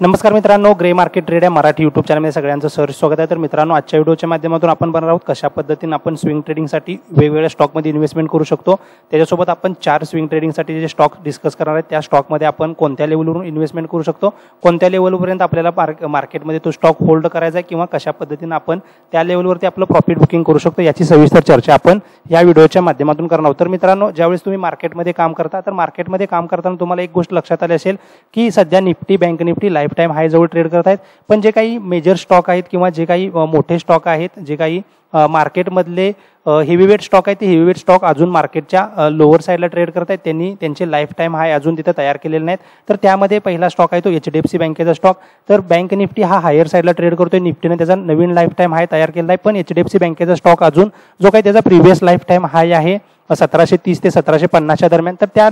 नमस्कार मित्रांनो, grey market trade या मराठी यूट्यूब चॅनलमध्ये सगळ्यांचं सहर्ष स्वागत आहे। तर मित्रांनो, आजच्या व्हिडिओच्या माध्यमातून आपण बनणार आहोत कशा पद्धतीने आपण स्विंग ट्रेडिंगसाठी वेगवेगळ्या स्टॉकमध्ये इन्व्हेस्टमेंट करू शकतो। त्याच्यासोबत आपण 4 स्विंग ट्रेडिंगसाठी जे स्टॉक डिस्कस करणार आहेत त्या स्टॉकमध्ये आपण कोणत्या लेवलवरून इन्व्हेस्टमेंट करू शकतो, कोणत्या लेवलपर्यंत आपल्याला मार्केटमध्ये तो स्टॉक होल्ड करायचा आहे किंवा कशा पद्धतीने आपण त्या लेवलवरती आपलं प्रॉफिट बुकिंग करू शकतो याची सविस्तर चर्चा आपण या व्हिडिओच्या माध्यमातून करणार आहोत। तर मित्रांनो, ज्यावेळेस तुम्ही मार्केटमध्ये काम करता तर मार्केटमध्ये काम करताना तुम्हाला एक गोष्ट लक्षात आली असेल की सध्या Nifty, bank Nifty lifetime high जवळ ट्रेड करत आहेत, पण जे काही मेजर स्टॉक आहेत किंवा जे काही मोठे स्टॉक आहेत, जे काही मार्केटमधले हेवीवेट स्टॉक आहेत ते हेवीवेट स्टॉक अजून मार्केटच्या लोअर साईडला ट्रेड करत आहेत, त्यांनी त्यांचे लाईफ टाइम हाय अजून तिथे तयार केलेले नाहीत। तर त्यामध्ये पहिला स्टॉक आहे तो HDFC बँकेचा स्टॉक। तर बँक निफ्टी हा हायर साईडला ट्रेड करतोय, निफ्टीने त्याचा नवीन लाईफ टाइम हाय तयार केला आहे, पण HDFC बँकेचा स्टॉक अजून जो काही त्याचा प्रिव्हियस लाईफ टाइम हाय आहे 1730 ते 1750 दरम्यान, तर त्या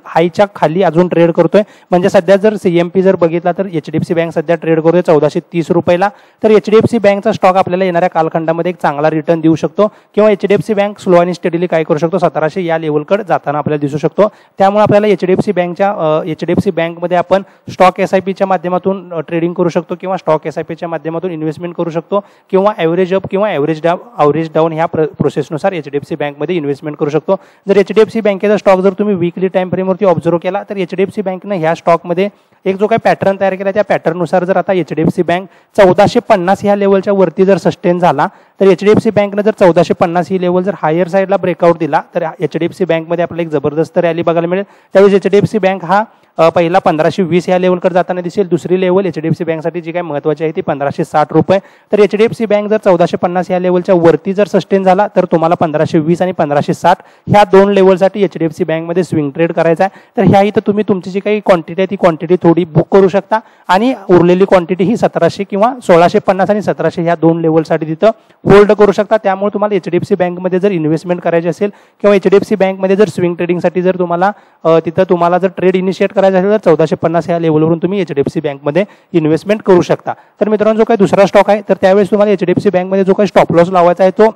हायच्या खाली अजून ट्रेड करतोय। म्हणजे सध्या जर CMP जर बघितला तर HDFC बँक सध्या ट्रेड करतोय 1430 रुपयाला। तर HDFC बँकचा स्टॉक आपल्याला येणाऱ्या कालखंडामध्ये एक चांगला रिटर्न देऊ शकतो किंवा HDFC बँक स्लो आणि स्टेडीली काय करू शकतो, 1700 या लेवलकडे जाताना आपल्याला दिसू शकतो। त्यामुळे आपल्याला HDFC बँकमध्ये आपण स्टॉक SIPच्या माध्यमातून ट्रेडिंग करू शकतो किंवा स्टॉक SIPच्या माध्यमातून इन्व्हेस्टमेंट करू शकतो किंवा ॲव्हरेज अप किंवा ॲव्हरेज डाऊन ह्या प्रोसेसनुसार HDFC बँकमध्ये इन्व्हेस्टमेंट करू शकतो। जर HDFC बँकेचा स्टॉक जर तुम्ही वीकली टाइम फ्रेमवरती ऑब्झर्व केला तर HDFC बँकने ह्या स्टॉकमध्ये एक जो काही पॅटर्न तयार केला त्या पॅटर्ननुसार जर आता HDFC बँक 1450 ह्या लेवलच्या वरती जर सस्टेन झाला तर HDFC बँकने जर 1450 ही लेवल जर हायर साईडला ब्रेकआउट दिला तर HDFC बँकमध्ये आपल्याला एक जबरदस्त रॅली बघायला मिळेल। त्यावेळी HDFC बँक हा पहिला 1520 या लेवलकडे जाताना दिसेल। दुसरी लेवल HDFC बँकसाठी जी काय महत्त्वाची आहे ती 1560 रुपये। तर HDFC बँक जर 1450 या लेवलच्या वरती जर सस्टेन झाला तर तुम्हाला 1520 आणि 1560 ह्या दोन लेवलसाठी HDFC बँकमध्ये स्विंग ट्रेड करायचा आहे। तर ह्या इथं तुम्ही तुमची जी काही क्वांटिटी आहे ती क्वांटिटी थोडी बुक करू शकता आणि उरलेली क्वांटिटी ही 1700 किंवा 1650 आणि 1700 ह्या दोन लेवलसाठी तिथं होल्ड करू शकता। त्यामुळे तुम्हाला HDFC बँकमध्ये जर इन्व्हेस्टमेंट करायची असेल किंवा HDFC बँकमध्ये जर स्विंग ट्रेडिंगसाठी जर तुम्हाला जर ट्रेड इनिशिएट करायचं असेल तर 1450 या लेवलवरून तुम्ही HDFC बँकमध्ये इन्व्हेस्टमेंट करू शकता। तर मित्रांनो, जो काही दुसरा स्टॉक आहे तर त्यावेळेस तुम्हाला HDFC बँकमध्ये जो काही स्टॉप लॉस लावायचा आहे तो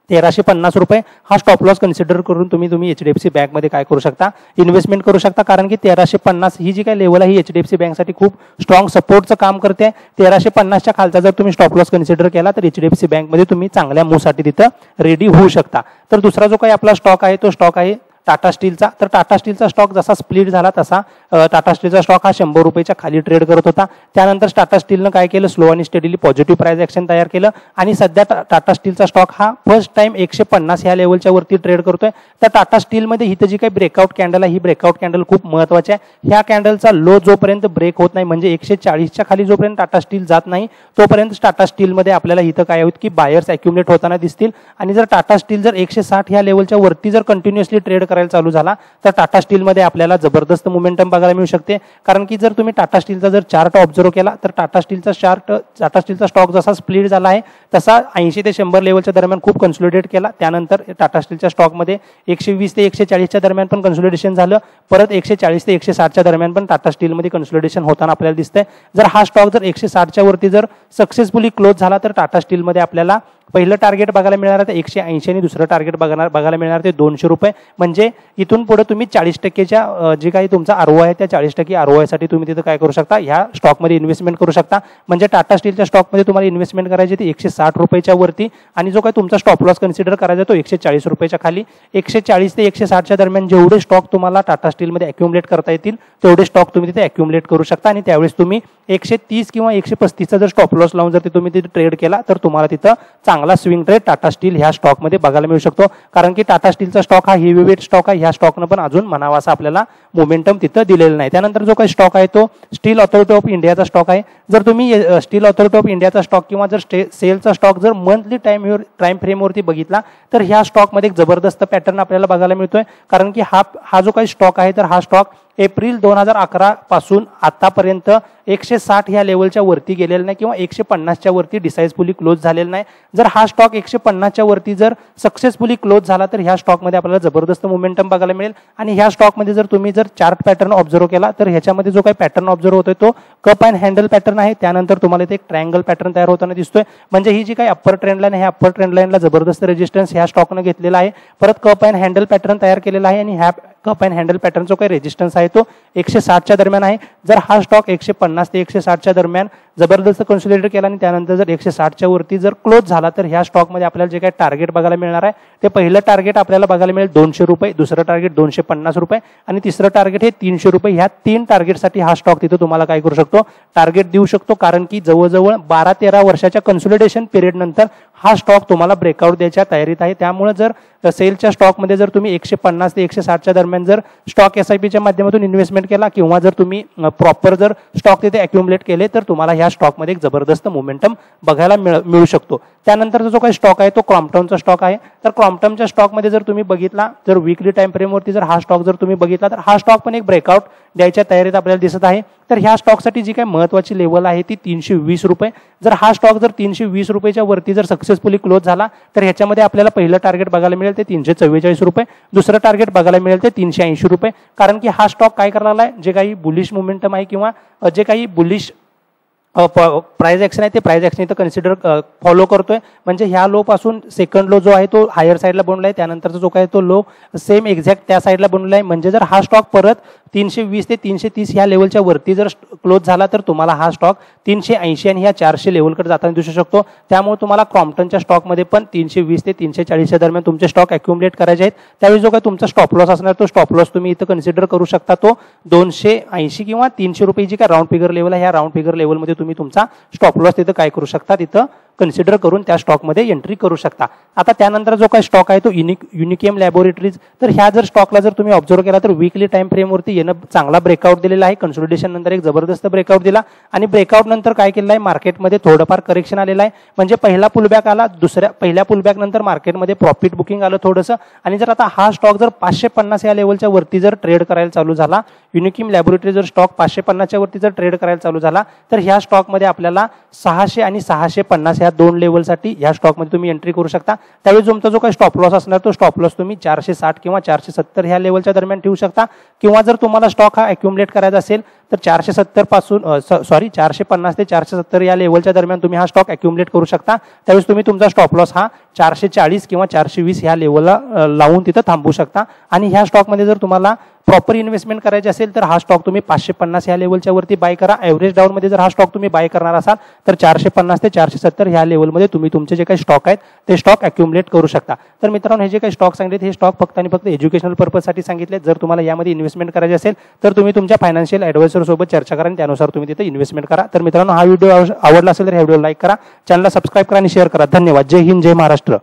1350 रुपये हा स्टॉप लॉस कन्सिडर करून तुम्ही HDFC बँकमध्ये काय करू शकता, इन्व्हेस्टमेंट करू शकता। कारण की 1350 ही जी काही लेवल आहे ही HDFC बँकसाठी खूप स्ट्रॉंग सपोर्टचं काम करते। 1350च्या खालचा जर तुम्ही स्टॉप लॉस कन्सिडर केला तर HDFC बँकमध्ये तुम्ही चांगल्या मूव्हसाठी तिथं रेडी होऊ शकता। तर दुसरा जो काही आपला स्टॉक आहे तो स्टॉक आहे टाटा स्टीलचा। तर टाटा स्टीलचा स्टॉक जसा स्प्लिट झाला तसा टाटा स्टीलचा स्टॉक हा 100 रुपयाच्या खाली ट्रेड करत होता। त्यानंतर टाटा स्टीलनं काय केलं, स्लो आणि स्टेडीली पॉझिटिव्ह प्राइस ऍक्शन तयार केलं आणि सध्या टाटा स्टीलचा स्टॉक हा फर्स्ट टाइम 150 ह्या लेवलच्या वरती ट्रेड करतोय। तर टाटा स्टीलमध्ये इथं जी काही ब्रेकआउट कॅन्डल आहे ही ब्रेकआउट कॅन्डल खूप महत्त्वाची आहे। ह्या कॅन्डलचा लो जोपर्यंत ब्रेक होत नाही म्हणजे 140च्या खाली जोपर्यंत टाटा स्टील जात नाही तोपर्यंत टाटा स्टीलमध्ये आपल्याला इथं काय होत की बायर्स अॅक्युमुलेट होताना दिसतील आणि जर टाटा स्टील जर 160 ह्या लेवलच्या वरती जर कंटिन्युअसली ट्रेड करायला चालू झाला तर टाटा स्टीलमध्ये आपल्याला जबरदस्त मोमेंटम बघायला मिळू शकते। कारण की जर तुम्ही टाटा स्टीलचा जर चार्ट ऑब्झर्व केला तर टाटा स्टीलचा स्टॉक जसा स्प्लिट झाला आहे तसा 80 ते 100 लेवलच्या दरम्यान खूप कन्सोलिडेट केला। त्यानंतर टाटा स्टीलच्या स्टॉकमध्ये 120 ते 140च्या दरम्यान पण कन्सोलिडेशन झालं, परत 140 ते 160च्या दरम्यान पण टाटा स्टीलमध्ये कन्सोलिडेशन होताना आपल्याला दिसतंय। जर हा स्टॉक जर 160च्या वरती जर सक्सेसफुली क्लोज झाला तर टाटा स्टीलमध्ये आपल्याला पहिलं टार्गेट बघायला मिळणार आहे 180 आणि दुसरं टार्गेट बघायला मिळणार ते 200 रुपये। म्हणजे इथून पुढे तुम्ही 40%च्या जे काही तुमचा ROI आहे त्या 40% ROI साठी तुम्ही तिथं काय करू शकता, ह्या स्टॉकमध्ये इन्व्हेस्टमेंट करू शकता। म्हणजे टाटा स्टीलच्या स्टॉकमध्ये तुम्हाला इन्व्हेस्टमेंट करायची ती 160 रुपयाच्या वरती आणि जो काही तुमचा स्टॉप लॉस कन्सिडर करायचा तो 140 रुपयाच्या खाली। 140 ते 160च्या दरम्यान जेवढे स्टॉक तुम्हाला टाटा स्टीलमध्ये अॅक्युमुलेट करता येतील तेवढे स्टॉक तुम्ही तिथे अॅक्युमुलेट करू शकता आणि त्यावेळेस तुम्ही 130 किंवा 135चा जर स्टॉप लॉस लावून जर तुम्ही तिथे ट्रेड केला तर तुम्हाला तिथं चांगला स्विंग ट्रेड टाटा स्टील ह्या स्टॉकमध्ये बघायला मिळू शकतो। कारण की टाटा स्टीलचा स्टॉक हा हेवीवेट स्टॉक आहे, ह्या स्टॉकनं पण अजून म्हणावा असा आपल्याला मोमेंटम तिथं दिलेलं नाही। त्यानंतर जो काही स्टॉक आहे तो स्टील अथॉरिटी ऑफ इंडियाचा स्टॉक आहे। जर तुम्ही स्टील अथॉरिटी ऑफ इंडियाचा स्टॉक किंवा जर सेलचा स्टॉक जर मंथली टाइम फ्रेमवरती बघितला तर ह्या स्टॉकमध्ये एक जबरदस्त पॅटर्न आपल्याला बघायला मिळतोय। कारण की हा जो काही स्टॉक आहे तर हा स्टॉक एप्रिल 2011 पासून आतापर्यंत 160 ह्या लेवलच्या वरती गेलेला नाही किंवा 150च्या वरती डिसाइजफुली क्लोज झालेला नाही। जर हा स्टॉक 150च्या वरती जर सक्सेसफुली क्लोज झाला तर ह्या स्टॉकमध्ये आपल्याला जबरदस्त मोमेंटम बघायला मिळेल आणि ह्या स्टॉकमध्ये जर तुम्ही जर चार्ट पॅटर्न ऑब्झर्व केला तर ह्याच्यामध्ये जो काही पॅटर्न ऑब्झर्व होतोय तो कप अँड हँडल पॅटर्न आहे। त्यानंतर तुम्हाला इथे एक ट्रायंगल पॅटर्न तयार होताना दिसतोय। म्हणजे ही जी काही अप्पर ट्रेंड लाईन आहे अप्पर ट्रेंड लाईनला जबरदस्त रेजिस्टन्स ह्या स्टॉकने घेतलेला आहे, परत कप अँड हँडल पॅटर्न तयार केलेला आहे आणि कप अँड हँडल पॅटर्न जो काही रेजिस्टन्स आहे तो 160च्या दरम्यान आहे. जर हा स्टॉक 150 ते 160च्या दरम्यान जबरदस्त कन्सोलिडेट केला आणि त्यानंतर जर 160च्या वरती जर क्लोज झाला तर ह्या स्टॉकमध्ये आपल्याला जे काही टार्गेट बघायला मिळणार आहे ते पहिलं टार्गेट आपल्याला बघायला मिळेल 200 रुपये, दुसरं टार्गेट 250 रुपये आणि तिसरं टार्गेट हे 300 रुपये. ह्या 3 टार्गेटसाठी हा स्टॉक तिथं तुम्हाला काय करू शकतो, टार्गेट देऊ शकतो. कारण की जवळजवळ 12-13 वर्षाच्या कन्सोलिडेशन पिरियड नंतर हा स्टॉक तुम्हाला ब्रेकआउट द्यायच्या तयारीत आहे. त्यामुळे जर सेलच्या स्टॉकमध्ये जर तुम्ही 150 ते 160च्या दरम्यान जर स्टॉक SIPच्या माध्यमातून इन्व्हेस्टमेंट केला किंवा जर तुम्ही प्रॉपर जर स्टॉक तिथे अक्युमुलेट केले तर तुम्हाला ह्या स्टॉकमध्ये एक जबरदस्त मोमेंटम बघायला मिळू शकतो. त्यानंतरचा जो काही स्टॉक आहे तो क्रॉम्प्टनचा स्टॉक आहे. तर क्रॉम्प्टनच्या स्टॉकमध्ये जर तुम्ही बघितला, जर वीकली टाइम फ्रेमवरती जर हा स्टॉक जर तुम्ही बघितला तर हा स्टॉक पण एक ब्रेकआउट द्यायच्या तयारीत आपल्याला दिसत आहे. तर ह्या स्टॉकसाठी जी काही महत्त्वाची लेवल आहे ती 320 रुपये. जर हा स्टॉक जर 320 रुपयाच्या वरती जर सक्सेसफुली क्लोज झाला तर ह्याच्यामध्ये आपल्याला पहिलं टार्गेट बघायला मिळेल ते 344 रुपये, दुसरं टार्गेट बघायला मिळेल ते 380 रुपये. कारण की हा स्टॉक काय करायला आहे, जे काही बुलिश मोमेंटम आहे किंवा जे काही बुलिश प्राइस ॲक्शन आहे ते प्राइस ॲक्शन इथं कन्सिडर फॉलो करतोय. म्हणजे ह्या लो पासून सेकंड लो जो आहे तो हायर साईडला बनवला आहे, त्यानंतरचा जो काय तो लो सेम एक्झॅक्ट त्या साईडला बनवला आहे. म्हणजे जर हा स्टॉक परत 320 ते 330 ह्या लेवलच्या वरती जर क्लोज झाला तर तुम्हाला हा स्टॉक 380 आणि ह्या 400 लेवलकडे जाताना दिसू शकतो. त्यामुळे तुम्हाला क्रॉम्प्टनच्या स्टॉकमध्ये पण 320 ते 340च्या दरम्यान तुमचे स्टॉक अक्युमुलेट करायचे आहेत. त्यावेळी जो काय तुमचा स्टॉप लॉस असणार तो स्टॉप लॉस तुम्ही इथं कन्सिडर करू शकता. तो 280 किंवा 300 रुपये जी काय राऊंड फिगर लेवल आहे ह्या राऊंड फिगर लेवलमध्ये तुम्ही तुमचा स्टॉप लॉस तिथं काय करू शकता, तिथं कन्सिडर करून त्या स्टॉकमध्ये एंट्री करू शकता. आता त्यानंतर जो काही स्टॉक आहे तो युनिकेम लॅबोरेटरीज. तर ह्या जर स्टॉकला जर तुम्ही ऑब्झर्व केला तर वीकली टाइम फ्रेमवरती येणं चांगला ब्रेकआउट दिलेला आहे. कन्सोलिडेशन नंतर एक जबरदस्त ब्रेकआउट दिला आणि ब्रेकआउट नंतर काय केलेलं आहे, मार्केटमध्ये थोडंफार करेक्शन आलेलं आहे. म्हणजे पहिला पुलबॅक आला, पहिल्या पुलबॅक नंतर मार्केटमध्ये प्रॉफिट बुकिंग आलं थोडंसं. आणि जर आता हा स्टॉक जर 550 या लेवलच्या वरती जर ट्रेड करायला चालू झाला, युनिकेम लॅबोरेटरी जर स्टॉक 550च्या वरती जर ट्रेड करायला चालू झाला तर ह्या स्टॉकमध्ये आपल्याला 600 आणि 650 ह्या 2 लेवलसाठी ह्या स्टॉकमध्ये तुम्ही एंट्री करू शकता. त्यावेळी तुमचा जो काही स्टॉप लॉस असणार तो स्टॉप लॉस तुम्ही 460 किंवा 470 ह्या लेवलच्या दरम्यान ठेवू शकता. किंवा जर तुम्हाला स्टॉक हा अक्युमुलेट करायचा असेल तर 470 पासून 450 ते 470 या लेवलच्या दरम्यान तुम्ही हा स्टॉक अक्युमुलेट करू शकता. त्यावेळेस तुम्ही तुमचा स्टॉप लॉस हा 440 किंवा 420 ह्या लेवलला लावून तिथं थांबू शकता. आणि ह्या स्टॉकमध्ये जर तुम्हाला प्रॉपर इन्व्हेस्टमेंट करायची असेल तर हा स्टॉक तुम्ही 550 ह्या लेवलच्या वरती बाय करा. एव्हरेज डाऊनमध्ये जर हा स्टॉक तुम्ही बाय करणार असाल तर 450 ते 470 ह्या लेवलमध्ये तुम्ही तुमचे जे काही स्टॉक आहेत ते स्टॉक अक्युमुलेट करू शकता. तर मित्रांनो, हे जे काही स्टॉक सांगितले हे स्टॉक फक्त आणि फक्त एज्युकेशनल पर्पजसाठी सांगितले. जर तुम्हाला यामध्ये इन्व्हेस्टमेंट करायची असेल तर तुम्ही तुमच्या फायनान्शियल ॲडवायझर सोबत चर्चा करा आणि त्यानुसार तुम्ही तिथे इन्व्हेस्टमेंट करा. तर मित्रांनो, हा व्हिडिओ आवडला असेल तर हा व्हिडिओ लाईक करा, चॅनलला सबस्क्राईब करा आणि शेअर करा. धन्यवाद. जय हिंद, जय महाराष्ट्र.